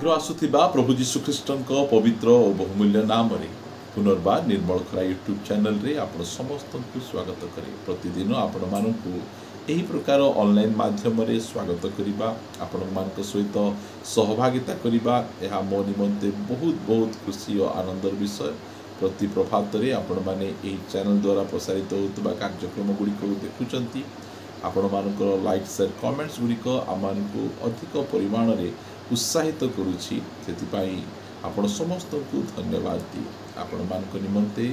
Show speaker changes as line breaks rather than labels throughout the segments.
शीघ्र आसुथिबा प्रभु जीशुख्रीष्टଙ୍କ पवित्र और बहुमूल्य नाम रे पुनर्बार निर्मल खरा यूट्यूब चैनल रे आपण समस्त को स्वागत करे। प्रतिदिन आपण मानकु एही प्रकार ऑनलाइन माध्यम रे स्वागत करिबा, आपण मानक सहित सहभागिता करिबा एहा मो निमंते बहुत बहुत खुशी और आनंदर विषय। प्रति प्रभात रे आपण माने एही चैनल द्वारा प्रसारित होतबा कार्यक्रम गुडी को देखुचंती। आपण मानकर लाइक शेयर कमेंट्स गुड़िक आमको अधिक परिमाण रे उत्साहित करुछि, सेतिपाई आपण समस्त को धन्यवाद दिए। आपण मानक निमंते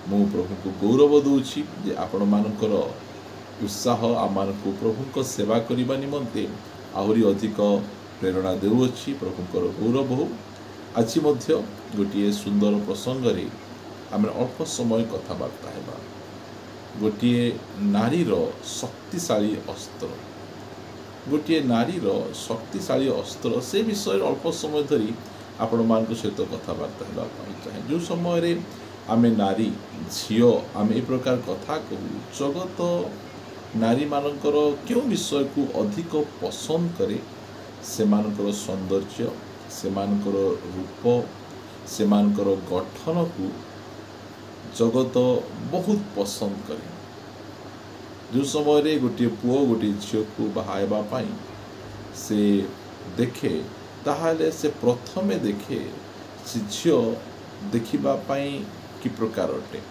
मो प्रभु को गौरव दूछि जे आपण मानकर उत्साह आमको प्रभु को सेवा करिबा निमंते आहुरी अधिक प्रेरणा देउछि। प्रभुकर गौरव हो। आज मध्य गोटे सुंदर प्रसंग रे आम अल्प समय कथबार्ता हेबा। गोटे नारीर शक्तिशाली अस्त्र, गोटे नारीर शक्तिशाली अस्त्र से विषय अल्प समय धरी आपण मान सहित कथबार्ता हेबा चाहे। जो समय रे आमे नारी झियो आमे ए प्रकार कथा कहू, जगत नारी मानकर क्यों विषय को अधिक पसंद करे, से मानकर सौंदर्य, से मानकर रूप, से मानकर गठन को जगत बहुत पसंद करे। जो समय रे गोटे पुओ गोटे झील को बाहायबा पाई से देखे, ताहाले से प्रथमे देखे से झील देखिबा पाई कि प्रकार अटे,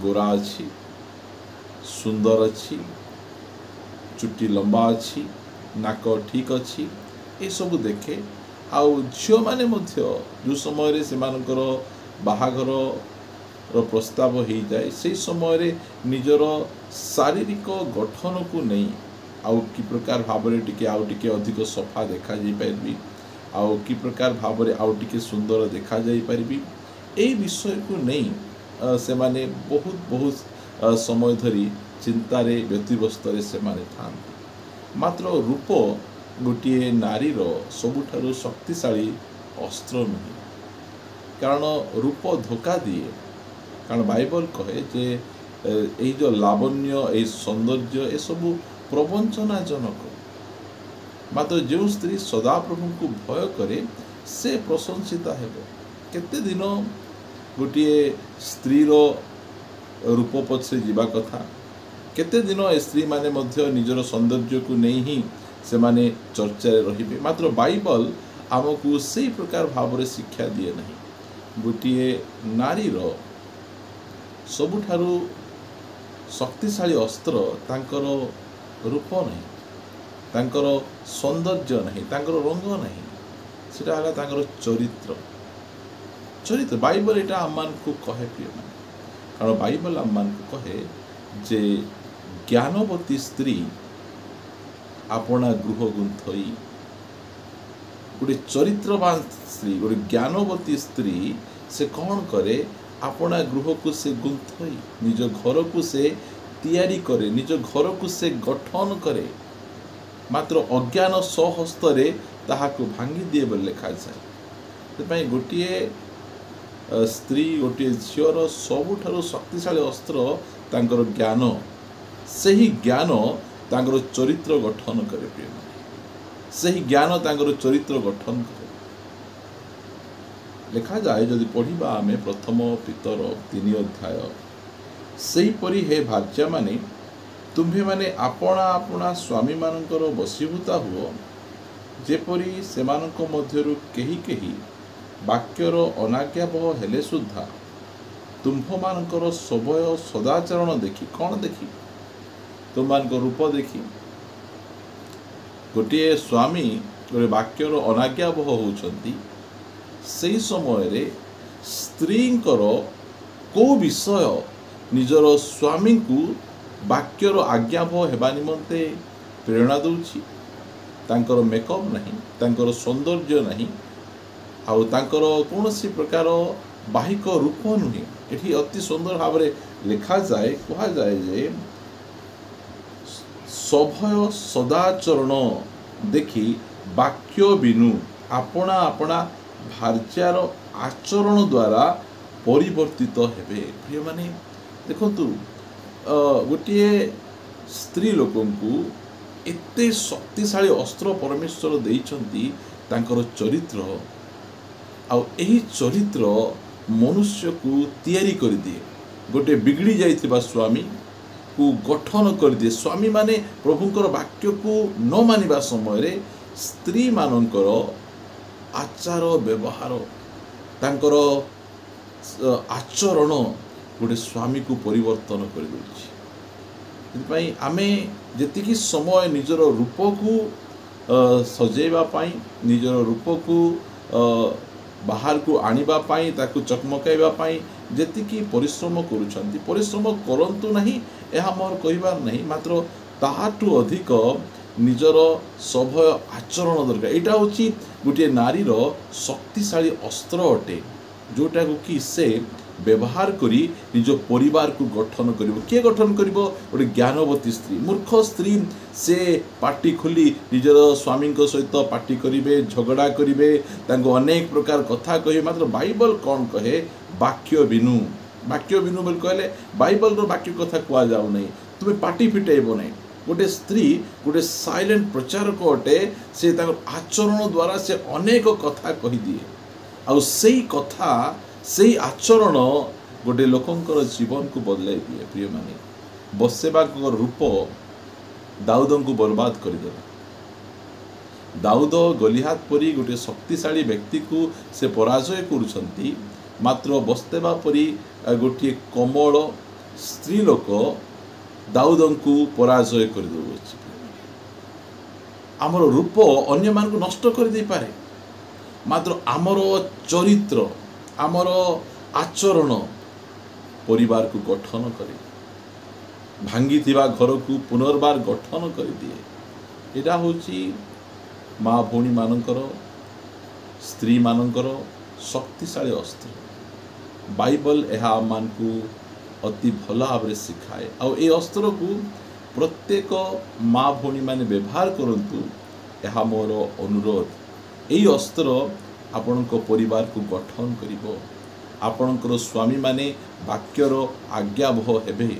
गोरा अच्छी, सुंदर अच्छी, चुट्टी लंबा अच्छी, नाक ठीक अच्छी, ये सब देखे। आउ झील माने मध्य जो समय रे से मानकर बाहाघर प्रस्ताव हो जाए, से समय रे निजर शारीरिक गठन को नहीं आउ कि प्रकार भाव टिके आउ टिके अधिक सफा देखा जाई पारबी, आउ कि प्रकार भाव आउ टिके सुंदर देखा जाई पारबी, ए विषय को नहीं से माने बहुत बहुत समय धरी चिंतारे व्यतिव्यस्त से माने थांती। मात्र रूप गोटे नारीर सबुठारु शक्तिशाली अस्त्र नुहे, कारण रूप धोखा दिए। कारण बाइबल कहे जे यही जो लावण्य ए सौंदर्य ए सब प्रवंचनाजनक, मात्र जो स्त्री सदा प्रभु को भय करे से प्रशंसिता हेबो। केते दिन गोटे स्त्रीर रूप पछे जीवा कथा, केते दिन ए स्त्री माने मध्य निजर सौंदर्य को नहीं ही से माने चर्चा रहिबे। मात्र बाइबल आमको से प्रकार भाव रे शिक्षा दिए नहीं। गोटे नारीर सबुठारु शक्तिशाली अस्त्र तांकर रूप नहीं, तांकर सौंदर्य नहीं, तांकर रंग नहीं, सेटा हला तांकर चरित्र। चरित्र बाइबल एटा आमान को कहे प्रिय मान, कारण बाइबल आमान को कहे जे ज्ञानवती स्त्री आपना गृह गुंथई। गोटे चरित्रवान स्त्री, गोटे ज्ञानवती स्त्री से कौन करे, अपना गृह को से गुंथई, निज घर को से तैयारी करे, निज घर को से गठन करे। मात्र अज्ञान सहस्तरे ताहाको भांगी दिए बोली लिखा जाए। तेपाई गोटे स्त्री गोटे झीवर सबुठारु शक्तिशाली अस्त्र तांकर ज्ञान, सही ज्ञान तांकर चरित्र गठन करे प्रिय, सही ज्ञान तांकर चरित्र गठन करे। लिखा जाए जदि पढ़िबा आमे प्रथम पितर 3 अध्याय, सेहीपरि हे भार्या माने तुम्भे माने आपणा आपणा स्वामी मानकर वशीभूता हुओ, जेपरि सेमानक मध्यरु केही केही वाक्यर अनाज्ञाबह हेले सुद्धा तुम्भ मानकर स्वभय सदाचरण देखी, कौन देखी, तुम मानक रूप देखी। गोटे स्वामी गोटे वाक्यर अनाज्ञाबह होउछंती, से समय रे स्त्रींकर को विषय निजर स्वामी को वाक्यर आज्ञाबह हेबा निमंते प्रेरणा दउछि। तांकर मेकअप नहीं, तांकर सौंदर्य नहीं, आउ तांकर कौनसी प्रकार बाहिक रूप नुहे। एठी अति सुंदर भाव लिखा जाए, कहा जाए जे सभय सदाचरण देखी वाक्य बिनु आपणा आपणा भार्यार आचरण द्वारा परिवर्तित हेबे। प्रिय माने देखंतु गोटे स्त्री लोकंकु एते शक्तिशाली अस्त्र परमेश्वर देइछंती ତାଙ୍କର ଚରିତ୍ର ଆଉ ଏହି ଚରିତ୍ର ମନୁଷ୍ୟକୁ ତିଆରି କରିଦିଏ। ଗୋଟିଏ ବିଗିଡ଼ି ଯାଇଥିବା ସ୍ୱାମୀକୁ ଗଠନ କରିଦିଏ। ସ୍ୱାମୀମାନେ ପ୍ରଭୁଙ୍କର ବାକ୍ୟକୁ ନ ମାନିବା ସମୟରେ ସ୍ତ୍ରୀମାନଙ୍କର ଆଚାର ବ୍ୟବହାର ତାଙ୍କର ଆଚରଣ ଗୋଟେ ସ୍ୱାମୀକୁ ପରିବର୍ତ୍ତନ କରିଦେଉଛି। ସେଥିପାଇଁ ଆମେ ଯେତିକି ସମୟ ନିଜର ରୂପକୁ ସଜେଇବା ପାଇଁ, ନିଜର ରୂପକୁ ବାହାରକୁ ଆଣିବା ପାଇଁ, ତାକୁ ଚକମକାଇବା ପାଇଁ ଯେତିକି ପରିଶ୍ରମ କରୁଛନ୍ତି, ପରିଶ୍ରମ କରନ୍ତୁ ନାହିଁ, ଏହା ମୋର କହିବାର ନାହିଁ। ମାତ୍ର ତାହାଠୁ ଅଧିକ ନିଜର ସଭ୍ୟ ଆଚରଣ ଦରକାର। ଏଇଟା ହେଉଛି ଗୋଟିଏ ନାରୀର ଶକ୍ତିଶାଳୀ ଅସ୍ତ୍ର ଅଟେ, ଯେଉଁଟାକୁ କି ସେ ବ୍ୟବହାର କରି ନିଜ ପରିବାରକୁ ଗଠନ କରିବ। କିଏ ଗଠନ କରିବ? ଗୋଟେ ଜ୍ଞାନବତୀ ସ୍ତ୍ରୀ। ମୂର୍ଖ ସ୍ତ୍ରୀ ସେ ପାଟି ଖୋଲି ନିଜର ସ୍ୱାମୀଙ୍କ ସହିତ ପାଟି କରିବେ, ଝଗଡ଼ା କରିବେ, ତାଙ୍କୁ ଅନେକ ପ୍ରକାର କଥା କହିବେ। ମାତ୍ର ବାଇବଲ କ'ଣ କହେ? ବାକ୍ୟ ବିନୁ। ବାକ୍ୟ ବିନୁ ବୋଲି କହିଲେ ବାଇବଲର ବାକ୍ୟ କଥା କୁହାଯାଉ ନାହିଁ। ତୁମେ ପାଟି ଫିଟାଇବ ନାହିଁ। ଗୋଟେ ସ୍ତ୍ରୀ ଗୋଟେ ସାଇଲେଣ୍ଟ ପ୍ରଚାରକ ଅଟେ। ସେ ତାଙ୍କର ଆଚରଣ ଦ୍ୱାରା ସେ ଅନେକ କଥା କହିଦିଏ। ଆଉ ସେଇ କଥା, ସେଇ ଆଚରଣ ଗୋଟେ ଲୋକଙ୍କର ଜୀବନକୁ ବଦଳାଇ ଦିଏ। ପ୍ରିୟମାନେ, ବତ୍ସେବାଙ୍କ ରୂପ ଦାଉଦଙ୍କୁ ବର୍ବାଦ କରିଦେଲା। ଦାଉଦ ଗଲିହାତ ପରି ଗୋଟେ ଶକ୍ତିଶାଳୀ ବ୍ୟକ୍ତିକୁ ସେ ପରାଜୟ କରୁଛନ୍ତି, ମାତ୍ର ବତ୍ସେବା ପରି ଗୋଟିଏ କୋମଳ ସ୍ତ୍ରୀ ଲୋକ ଦାଉଦଙ୍କୁ ପରାଜୟ କରିଦେଉଅଛି। ଆମର ରୂପ ଅନ୍ୟମାନଙ୍କୁ ନଷ୍ଟ କରିଦେଇପାରେ, ମାତ୍ର ଆମର ଚରିତ୍ର, ଆମର ଆଚରଣ ପରିବାରକୁ ଗଠନ କରେ, ଭାଙ୍ଗିଥିବା ଘରକୁ ପୁନର୍ବାର ଗଠନ କରିଦିଏ। ଏଇଟା ହେଉଛି ମା ଭଉଣୀମାନଙ୍କର, ସ୍ତ୍ରୀମାନଙ୍କର ଶକ୍ତିଶାଳୀ ଅସ୍ତ୍ର। ବାଇବଲ ଏହା ଆମମାନଙ୍କୁ ଅତି ଭଲ ଭାବରେ ଶିଖାଏ। ଆଉ ଏ ଅସ୍ତ୍ରକୁ ପ୍ରତ୍ୟେକ ମା ଭଉଣୀମାନେ ବ୍ୟବହାର କରନ୍ତୁ, ଏହା ମୋର ଅନୁରୋଧ। ଏହି ଅସ୍ତ୍ର ଆପଣଙ୍କ ପରିବାରକୁ ଗଠନ କରିବ। ଆପଣଙ୍କର ସ୍ୱାମୀମାନେ ବାକ୍ୟର ଆଜ୍ଞାବହ ହେବେ।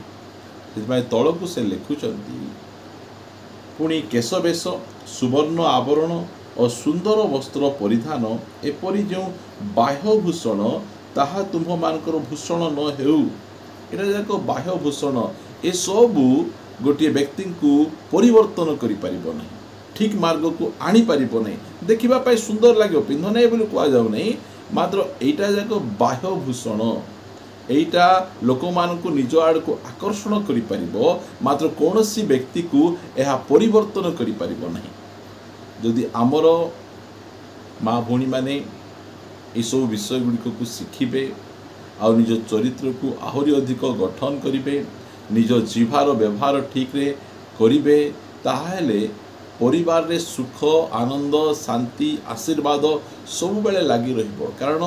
ସେଥିପାଇଁ ତଳକୁ ସେ ଲେଖୁଛନ୍ତି, ପୁଣି କେଶବେଶ, ସୁବର୍ଣ୍ଣ ଆବରଣ ଓ ସୁନ୍ଦର ବସ୍ତ୍ର ପରିଧାନ, ଏପରି ଯେଉଁ ବାହ୍ୟଭୂଷଣ, ତାହା ତୁମ୍ଭମାନଙ୍କର ଭୂଷଣ ନ ହେଉ। ଏଇଟା ଯାକ ବାହ୍ୟଭୂଷଣ, ଏସବୁ ଗୋଟିଏ ବ୍ୟକ୍ତିଙ୍କୁ ପରିବର୍ତ୍ତନ କରିପାରିବ ନାହିଁ, ଠିକ୍ ମାର୍ଗକୁ ଆଣିପାରିବ ନାହିଁ। ଦେଖିବା ପାଇଁ ସୁନ୍ଦର ଲାଗିବ, ପିନ୍ଧ ନାହିଁ ବୋଲି କୁହାଯାଉ ନାହିଁ, ମାତ୍ର ଏଇଟା ଯାକ ବାହ୍ୟଭୂଷଣ। ଏଇଟା ଲୋକମାନଙ୍କୁ ନିଜ ଆଡ଼କୁ ଆକର୍ଷଣ କରିପାରିବ, ମାତ୍ର କୌଣସି ବ୍ୟକ୍ତିକୁ ଏହା ପରିବର୍ତ୍ତନ କରିପାରିବ ନାହିଁ। ଯଦି ଆମର ମା ଭଉଣୀମାନେ ଏସବୁ ବିଷୟ ଗୁଡ଼ିକକୁ ଶିଖିବେ ଆଉ ନିଜ ଚରିତ୍ରକୁ ଆହୁରି ଅଧିକ ଗଠନ କରିବେ, ନିଜ ଜିହ୍ବାର ବ୍ୟବହାର ଠିକ୍ରେ କରିବେ, ତାହେଲେ ପରିବାରରେ ସୁଖ, ଆନନ୍ଦ, ଶାନ୍ତି, ଆଶୀର୍ବାଦ ସବୁବେଳେ ଲାଗି ରହିବ। କାରଣ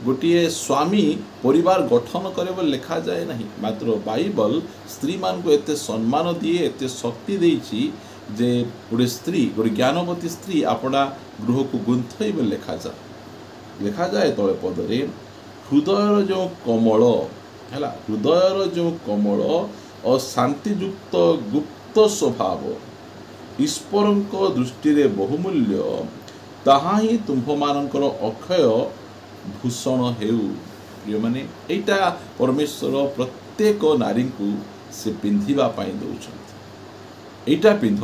ଗୋଟିଏ ସ୍ୱାମୀ ପରିବାର ଗଠନ କରେ ବୋଲି ଲେଖାଯାଏ ନାହିଁ, ମାତ୍ର ବାଇବଲ ସ୍ତ୍ରୀମାନଙ୍କୁ ଏତେ ସମ୍ମାନ ଦିଏ, ଏତେ ଶକ୍ତି ଦେଇଛି ଯେ ଗୋଟେ ସ୍ତ୍ରୀ, ଗୋଟେ ଜ୍ଞାନବତୀ ସ୍ତ୍ରୀ ଆପଣା ଗୃହକୁ ଗୁନ୍ଥଇ ବୋଲି ଲେଖାଯାଏ ତଳେ ପଦରେ, ହୃଦୟର ଯେଉଁ କୋମଳ ହେଲା, ହୃଦୟର ଯେଉଁ କୋମଳ ଓ ଶାନ୍ତିଯୁକ୍ତ ଗୁପ୍ତ ସ୍ୱଭାବ ଈଶ୍ୱରଙ୍କ ଦୃଷ୍ଟିରେ ବହୁମୂଲ୍ୟ, ତାହା ହିଁ ତୁମ୍ଭମାନଙ୍କର ଅକ୍ଷୟ ଭୂଷଣ ହେଉ। ପ୍ରିୟମାନେ, ଏଇଟା ପରମେଶ୍ୱର ପ୍ରତ୍ୟେକ ନାରୀଙ୍କୁ ସେ ପିନ୍ଧିବା ପାଇଁ ଦେଉଛନ୍ତି। ଏଇଟା ପିନ୍ଧ।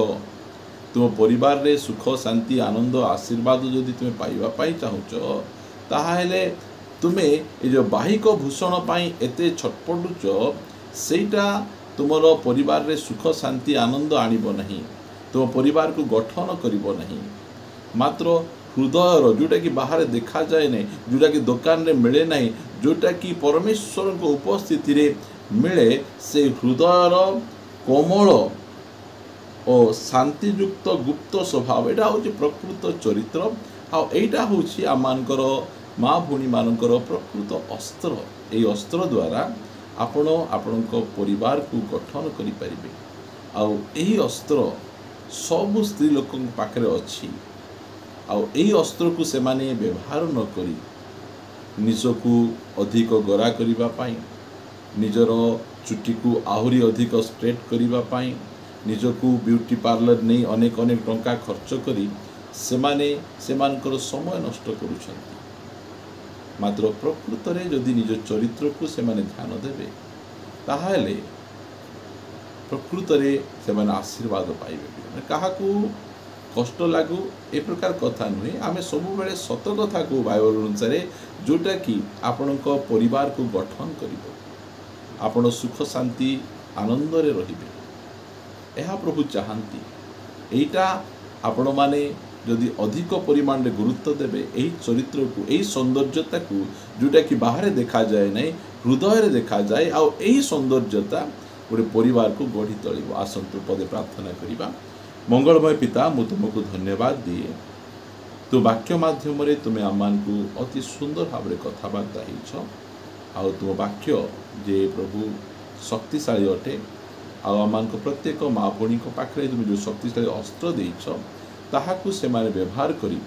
ତୁମ ପରିବାରରେ ସୁଖ, ଶାନ୍ତି, ଆନନ୍ଦ, ଆଶୀର୍ବାଦ ଯଦି ତୁମେ ପାଇବା ପାଇଁ ଚାହୁଁଛ, ତାହେଲେ ତୁମେ ଏ ଯେଉଁ ବାହିକ ଭୂଷଣ ପାଇଁ ଏତେ ଛଟପଟୁଛ, ସେଇଟା ତୁମର ପରିବାରରେ ସୁଖ, ଶାନ୍ତି, ଆନନ୍ଦ ଆଣିବ ନାହିଁ, ତୁମ ପରିବାରକୁ ଗଠନ କରିବ ନାହିଁ। ମାତ୍ର ହୃଦୟର, ଯେଉଁଟାକି ବାହାରେ ଦେଖାଯାଏ ନାହିଁ, ଯେଉଁଟାକି ଦୋକାନରେ ମିଳେ ନାହିଁ, ଯେଉଁଟାକି ପରମେଶ୍ୱରଙ୍କ ଉପସ୍ଥିତିରେ ମିଳେ, ସେ ହୃଦୟର କୋମଳ ଓ ଶାନ୍ତିଯୁକ୍ତ ଗୁପ୍ତ ସ୍ୱଭାବ, ଏଇଟା ହେଉଛି ପ୍ରକୃତ ଚରିତ୍ର। ଆଉ ଏଇଟା ହେଉଛି ଆମମାନଙ୍କର ମା ଭଉଣୀମାନଙ୍କର ପ୍ରକୃତ ଅସ୍ତ୍ର। ଏହି ଅସ୍ତ୍ର ଦ୍ୱାରା ଆପଣ ଆପଣଙ୍କ ପରିବାରକୁ ଗଠନ କରିପାରିବେ। ଆଉ ଏହି ଅସ୍ତ୍ର ସବୁ ସ୍ତ୍ରୀ ଲୋକଙ୍କ ପାଖରେ ଅଛି। ଆଉ ଏହି ଅସ୍ତ୍ରକୁ ସେମାନେ ବ୍ୟବହାର ନ କରି ନିଜକୁ ଅଧିକ ଗୋରା କରିବା ପାଇଁ, ନିଜର ଚୁଟିକୁ ଆହୁରି ଅଧିକ ଷ୍ଟ୍ରେଟ୍ କରିବା ପାଇଁ, ନିଜକୁ ବିୟୁଟି ପାର୍ଲର ନେଇ ଅନେକ ଟଙ୍କା ଖର୍ଚ୍ଚ କରି सेमानकर समय नष्ट करुछंती मात्र प्रकृत रे जदि निज चरित्र को सेमाने ध्यान देबे ताहाले प्रकृत रे सेमाने आशीर्वाद पाइबे काहाकू कष्ट लागू ए प्रकार कथा नुहे आमे सब बेले सत कथा को बाइबल अनुसार जोटा कि आपणक परिवार को गठन करिवो आपण सुख शांति आनंद रे रहिबे एहा प्रभु चाहंती एटा आपण माने जदि अधिक परिमाण रे गुरुत्व देबे एही चरित्र को एही सौंदर्यता को जोटा कि बाहर देखा जाए नहीं हृदय रे देखा जाए आ एही सौंदर्यता गोटे परिवार को गढ़ी तोलिबो आसंतु पदे प्रार्थना करिबा मंगलमय पिता मु तुमको धन्यवाद दिए तो वाक्य माध्यम रे तुमे आमान को अति सुंदर भाव रे कथाबार्ता हिछ आ तुम वाक्य जे प्रभु शक्तिशाली अटे आमान को प्रत्येक माँ भणी पाखे तुम जो शक्तिशाली अस्त्र देछ ताहाकू से माने व्यवहार करी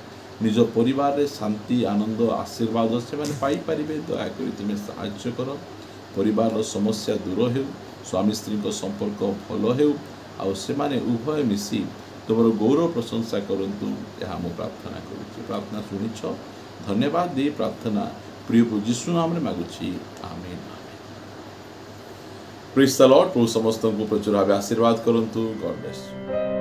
निज परिवार रे शांति आनंद आशीर्वाद से माने पाई परिबे दया करी तुम साहाय्य कर परिवार रो समस्या दूर हो स्वामी स्त्री को संपर्क भल हो आउ से माने उभय मिसी तुम गौरव प्रशंसा करंतु यह मु प्रार्थना करूँ प्रार्थना शुणिछ धन्यवाद दे प्रार्थना प्रिय यीशु नाम रे मागुछि आमीन प्रेज द लॉर्ड प्रभु समस्त को प्रचुर भाव आशीर्वाद करंतु गॉड ब्लेस।